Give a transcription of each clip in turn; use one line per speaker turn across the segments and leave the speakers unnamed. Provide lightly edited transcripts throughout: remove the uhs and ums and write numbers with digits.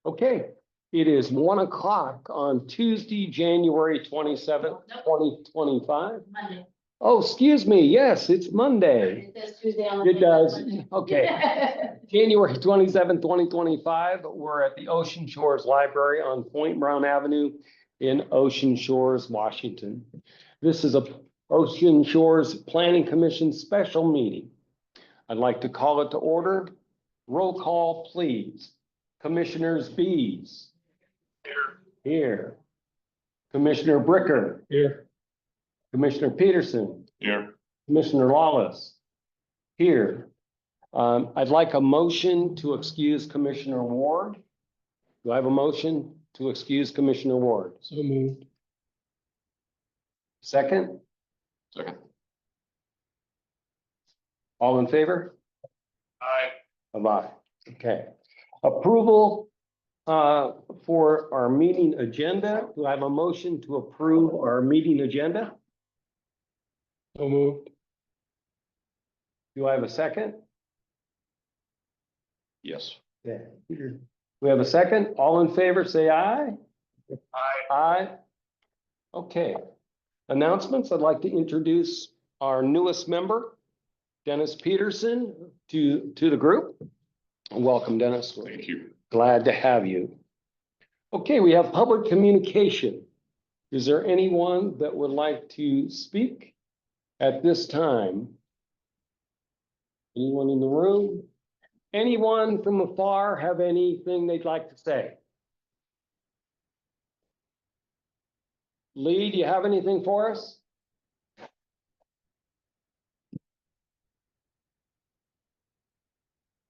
Okay, it is 1 o'clock on Tuesday, January 27th, 2025.
Monday.
Oh, excuse me. Yes, it's Monday.
It says Tuesday on the.
It does.
Monday.
Okay. January 27th, 2025. We're at the Ocean Shores Library on Point Brown Avenue in Ocean Shores, Washington. This is a Ocean Shores Planning Commission special meeting. I'd like to call it to order. Roll call, please. Commissioners Bees. Here. Commissioner Bricker.
Here.
Commissioner Peterson.
Here.
Commissioner Lawless. Here. I'd like a motion to excuse Commissioner Ward. Do I have a motion to excuse Commissioner Ward?
So moved.
Second?
Second.
All in favor?
Aye.
Aye. Okay. Approval for our meeting agenda. Do I have a motion to approve our meeting agenda?
So moved.
Do I have a second?
Yes.
Yeah. We have a second. All in favor, say aye.
Aye.
Aye. Okay. Announcements. I'd like to introduce our newest member, Dennis Peterson, to the group. Welcome, Dennis. We're
Thank you.
glad to have you. Okay, we have public communication. Is there anyone that would like to speak at this time? Anyone in the room? Anyone from afar have anything they'd like to say? Lee, do you have anything for us?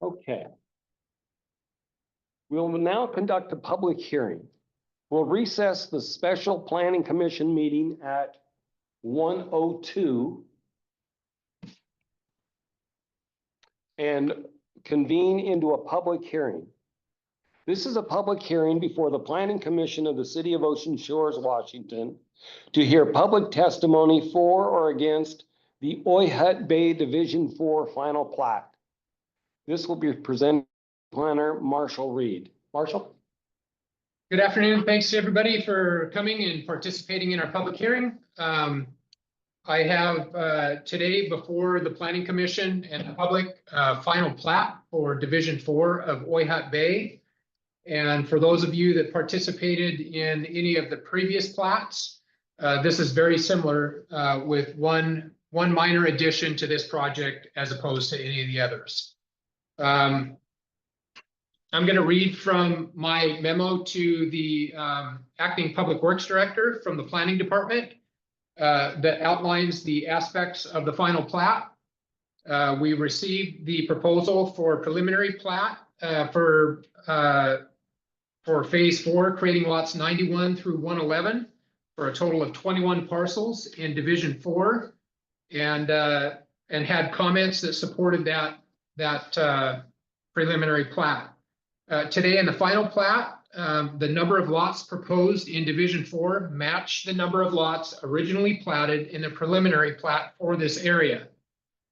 Okay. We will now conduct a public hearing. We'll recess the special planning commission meeting at 1:02 and convene into a public hearing. This is a public hearing before the Planning Commission of the City of Ocean Shores, Washington, to hear public testimony for or against the Oyhut Bay Division 4 final plat. This will be presented by planner Marshall Reed. Marshall?
Good afternoon. Thanks to everybody for coming and participating in our public hearing. I have today before the Planning Commission and the public final plat for Division 4 of Oyhut Bay. And for those of you that participated in any of the previous plats, this is very similar with one minor addition to this project as opposed to any of the others. I'm going to read from my memo to the acting public works director from the planning department that outlines the aspects of the final plat. We received the proposal for preliminary plat for phase 4, creating lots 91 through 111 for a total of 21 parcels in Division 4, and had comments that supported that preliminary plat. Today in the final plat, the number of lots proposed in Division 4 match the number of lots originally platted in the preliminary plat for this area.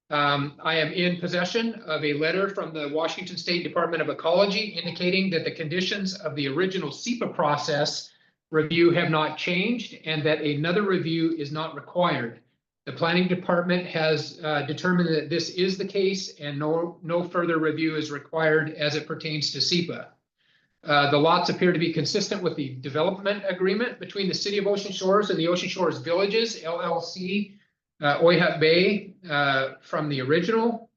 I am in possession of a letter from the Washington State Department of Ecology indicating that the conditions of the original SEPA process review have not changed and that another review is not required. The planning department has determined that this is the case and no further review is required as it pertains to SEPA. The lots appear to be consistent with the development agreement between the City of Ocean Shores and the Ocean Shores Villages, LLC, Oyhut Bay, from the original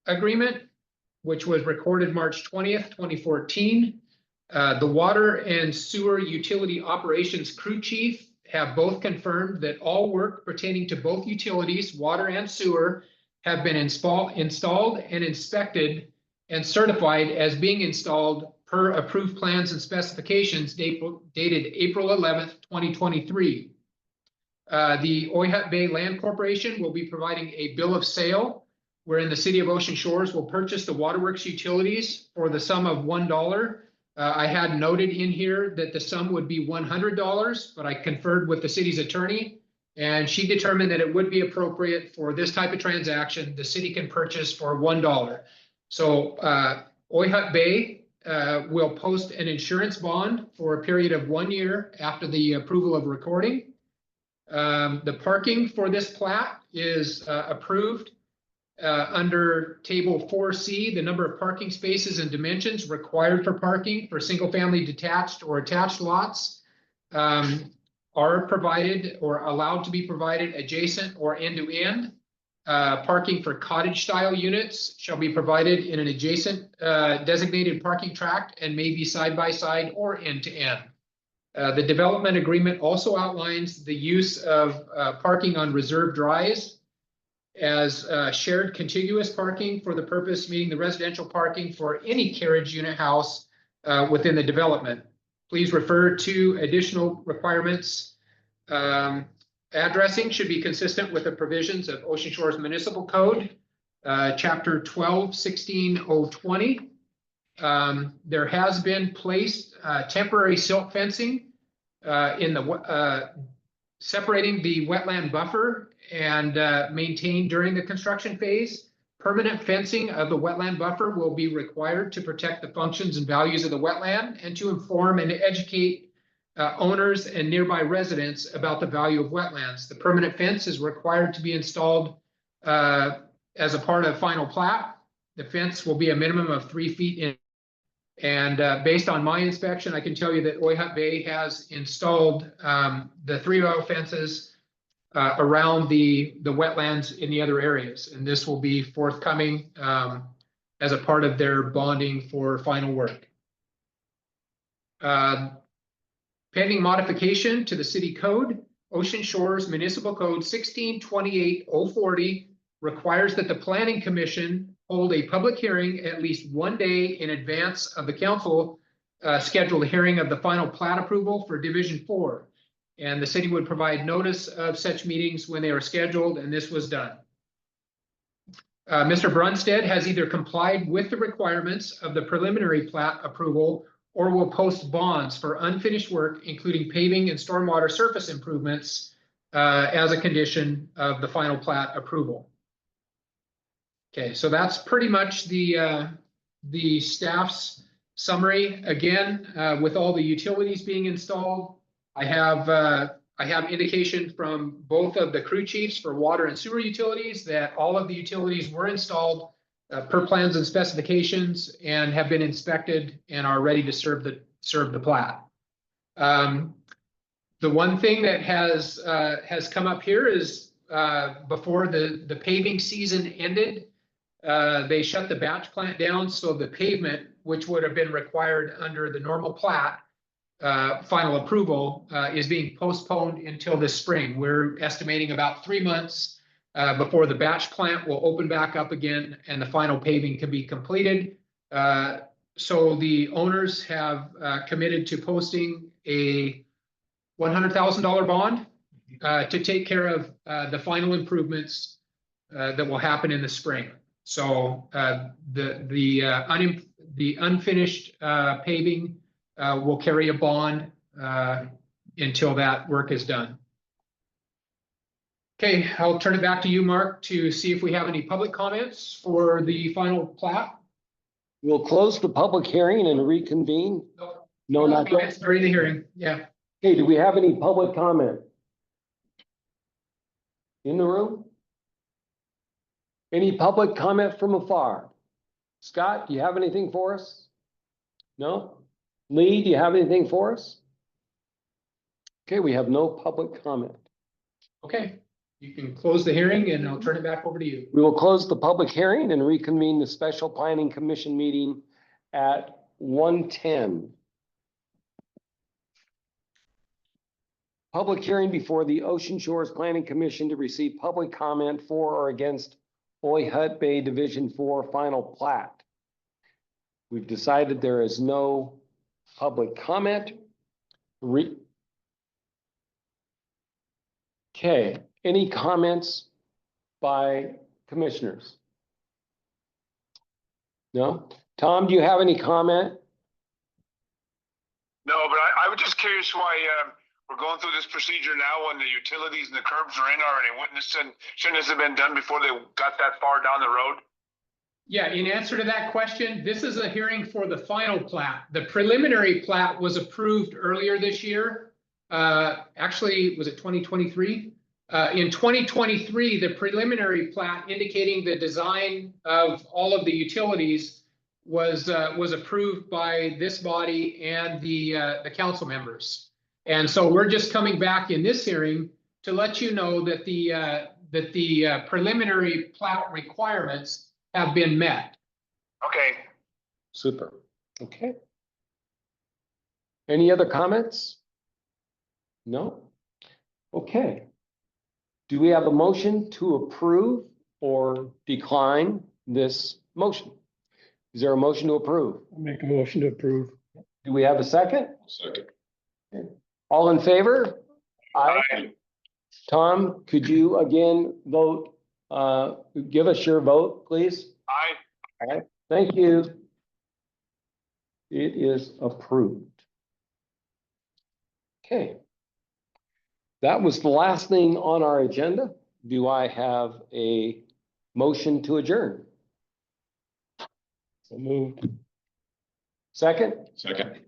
agreement, which was recorded March 20th, 2014. The water and sewer utility operations crew chief have both confirmed that all work pertaining to both utilities, water and sewer, have been installed and inspected and certified as being installed per approved plans and specifications dated April 11th, 2023. The Oyhut Bay Land Corporation will be providing a bill of sale wherein the City of Ocean Shores will purchase the waterworks utilities for the sum of $1. I had noted in here that the sum would be $100, but I conferred with the city's attorney and she determined that it would be appropriate for this type of transaction. The city can purchase for $1. So Oyhut Bay will post an insurance bond for a period of 1 year after the approval of recording. The parking for this plat is approved under table 4C. The number of parking spaces and dimensions required for parking for single-family detached or attached lots are provided or allowed to be provided adjacent or end-to-end. Parking for cottage-style units shall be provided in an adjacent designated parking tract and may be side-by-side or end-to-end. The development agreement also outlines the use of parking on reserved drives as shared contiguous parking for the purpose meeting the residential parking for any carriage unit house within the development. Please refer to additional requirements. Addressing should be consistent with the provisions of Ocean Shores Municipal Code, Chapter 12-16-020. There has been placed temporary silt fencing in the separating the wetland buffer and maintained during the construction phase. Permanent fencing of the wetland buffer will be required to protect the functions and values of the wetland and to inform and educate owners and nearby residents about the value of wetlands. The permanent fence is required to be installed as a part of final plat. The fence will be a minimum of 3 feet in. And based on my inspection, I can tell you that Oyhut Bay has installed the 3-rail fences around the wetlands in the other areas. And this will be forthcoming as a part of their bonding for final work. Pending modification to the city code, Ocean Shores Municipal Code 1628-040 requires that the Planning Commission hold a public hearing at least 1 day in advance of the council scheduled hearing of the final plat approval for Division 4. And the city would provide notice of such meetings when they are scheduled, and this was done. Mr. Brunstead has either complied with the requirements of the preliminary plat approval or will post bonds for unfinished work, including paving and stormwater surface improvements as a condition of the final plat approval. Okay, so that's pretty much the staff's summary. Again, with all the utilities being installed, I have indication from both of the crew chiefs for water and sewer utilities that all of the utilities were installed per plans and specifications and have been inspected and are ready to serve the plat. The one thing that has come up here is before the paving season ended, they shut the batch plant down, so the pavement, which would have been required under the normal plat final approval, is being postponed until this spring. We're estimating about 3 months before the batch plant will open back up again and the final paving can be completed. So the owners have committed to posting a $100,000 bond to take care of the final improvements that will happen in the spring. So the unfinished paving will carry a bond until that work is done. Okay, I'll turn it back to you, Mark, to see if we have any public comments for the final plat.
We'll close the public hearing and reconvene. No, not yet.
Comments during the hearing, yeah.
Okay, do we have any public comment? In the room? Any public comment from afar? Scott, do you have anything for us? No? Lee, do you have anything for us? Okay, we have no public comment.
Okay, you can close the hearing and I'll turn it back over to you.
We will close the public hearing and reconvene the special planning commission meeting at 1:10. Public hearing before the Ocean Shores Planning Commission to receive public comment for or against Oyhut Bay Division 4 final plat. We've decided there is no public comment. Okay, any comments by commissioners? No? Tom, do you have any comment?
No, but I was just curious why we're going through this procedure now when the utilities and the curbs are in already. Shouldn't this have been done before they got that far down the road?
Yeah, in answer to that question, this is a hearing for the final plat. The preliminary plat was approved earlier this year. Actually, was it 2023? In 2023, the preliminary plat indicating the design of all of the utilities was approved by this body and the council members. And so we're just coming back in this hearing to let you know that the preliminary plat requirements have been met.
Okay.
Super. Okay. Any other comments? No? Okay. Do we have a motion to approve or decline this motion? Is there a motion to approve?
I'll make a motion to approve.
Do we have a second?
Second.
All in favor?
Aye.
Tom, could you again vote, give us your vote, please?
Aye.
Thank you. It is approved. Okay. That was the last thing on our agenda. Do I have a motion to adjourn?
So moved.
Second?
Second.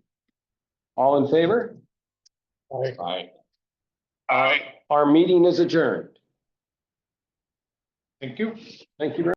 All in favor?
Aye.
Aye. Aye.
Our meeting is adjourned.
Thank you.
Thank you very